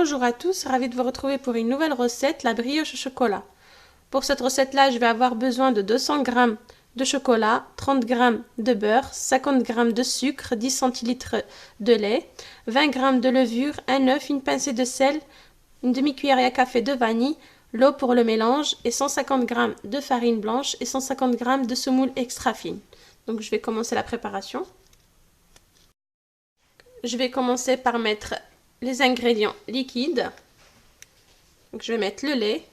Bonjour à tous, ravi de vous retrouver pour une nouvelle recette, la brioche au chocolat. Pour cette recette-là, je vais avoir besoin de 200 g de chocolat, 30 g de beurre, 50 g de sucre, 10 centilitres de lait, 20 g de levure, un œuf, une pincée de sel, une demi-cuillère à café de vanille, l'eau pour le mélange et 150 g de farine blanche et 150 g de semoule extra fine. Donc je vais commencer la préparation. Je vais commencer par mettre les ingrédients liquides. Donc je vais mettre le lait.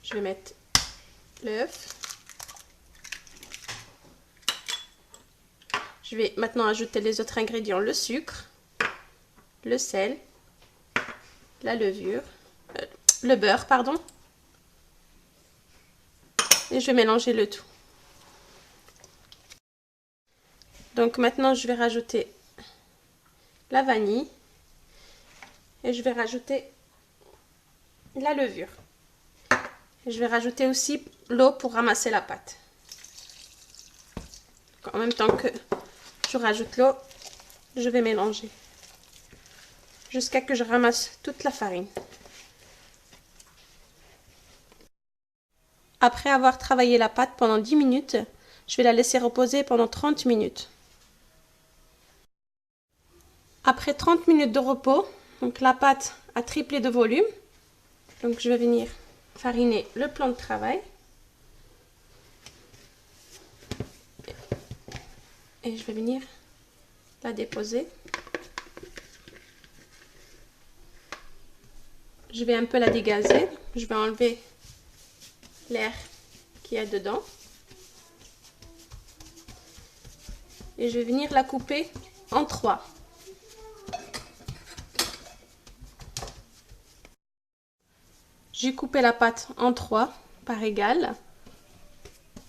Je vais mettre l'œuf. Je vais maintenant ajouter les autres ingrédients, le sucre, le sel, la levure, le beurre, pardon. Et je vais mélanger le tout. Donc maintenant, je vais rajouter la vanille et je vais rajouter la levure. Et je vais rajouter aussi l'eau pour ramasser la pâte. En même temps que je rajoute l'eau, je vais mélanger jusqu'à que je ramasse toute la farine. Après avoir travaillé la pâte pendant 10 minutes, je vais la laisser reposer pendant 30 minutes. Après 30 minutes de repos, donc la pâte a triplé de volume. Donc je vais venir fariner le plan de travail. Et je vais venir la déposer. Je vais un peu la dégazer. Je vais enlever l'air qu'il y a dedans. Et je vais venir la couper en 3. J'ai coupé la pâte en 3 par égal.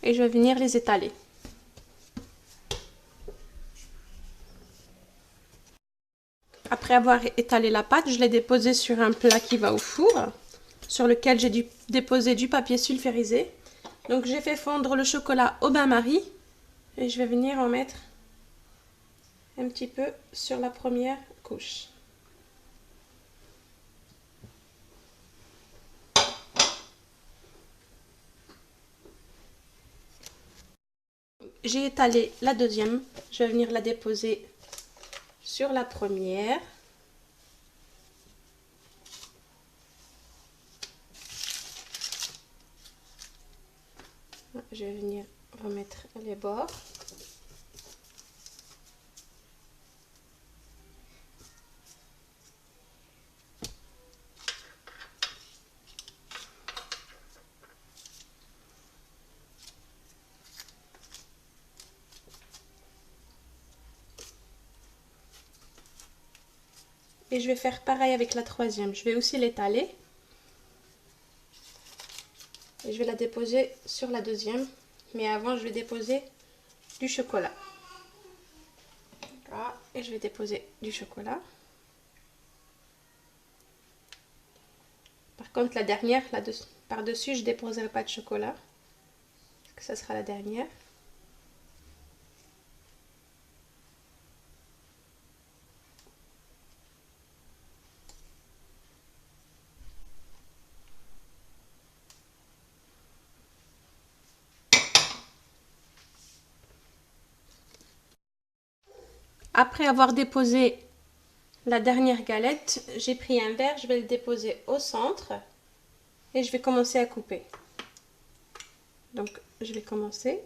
Et je vais venir les étaler. Après avoir étalé la pâte, je l'ai déposée sur un plat qui va au four, sur lequel j'ai déposé du papier sulfurisé. Donc j'ai fait fondre le chocolat au bain-marie et je vais venir en mettre un petit peu sur la première couche. J'ai étalé la deuxième, je vais venir la déposer sur la première. Je vais venir remettre les bords. Et je vais faire pareil avec la troisième. Je vais aussi l'étaler. Et je vais la déposer sur la deuxième. Mais avant, je vais déposer du chocolat. Voilà. Et je vais déposer du chocolat. Par contre, la dernière, par-dessus, je ne déposerai pas de chocolat. Parce que ça sera la dernière. Après avoir déposé la dernière galette, j'ai pris un verre, je vais le déposer au centre et je vais commencer à couper. Donc je vais commencer.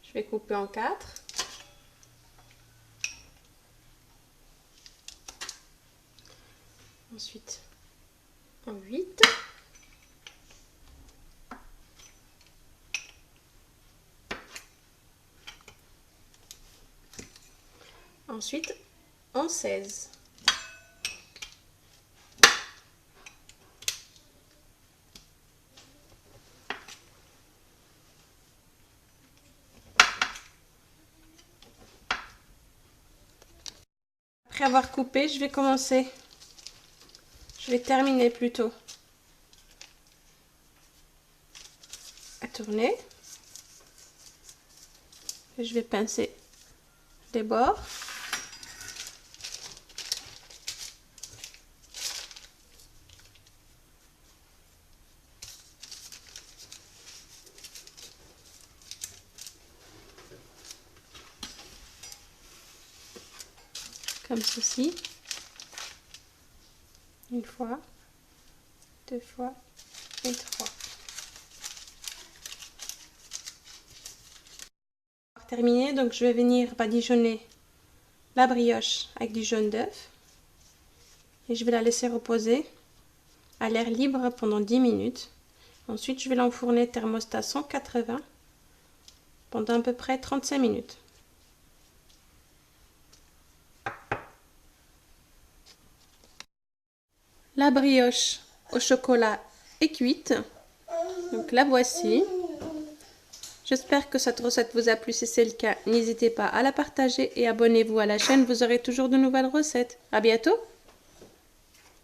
Je vais couper en 4. Ensuite en 8. Ensuite en 16. Après avoir coupé, je vais terminer plutôt tourner. Et je vais pincer les bords. Comme ceci. Une fois, deux fois et trois. Pour terminer, donc je vais venir badigeonner la brioche avec du jaune d'œuf. Et je vais la laisser reposer à l'air libre pendant 10 minutes. Ensuite, je vais l'enfourner thermostat 180 pendant à peu près 35 minutes. La brioche au chocolat est cuite, donc la voici. J'espère que cette recette vous a plu. Si c'est le cas, n'hésitez pas à la partager et abonnez-vous à la chaîne, vous aurez toujours de nouvelles recettes. À bientôt!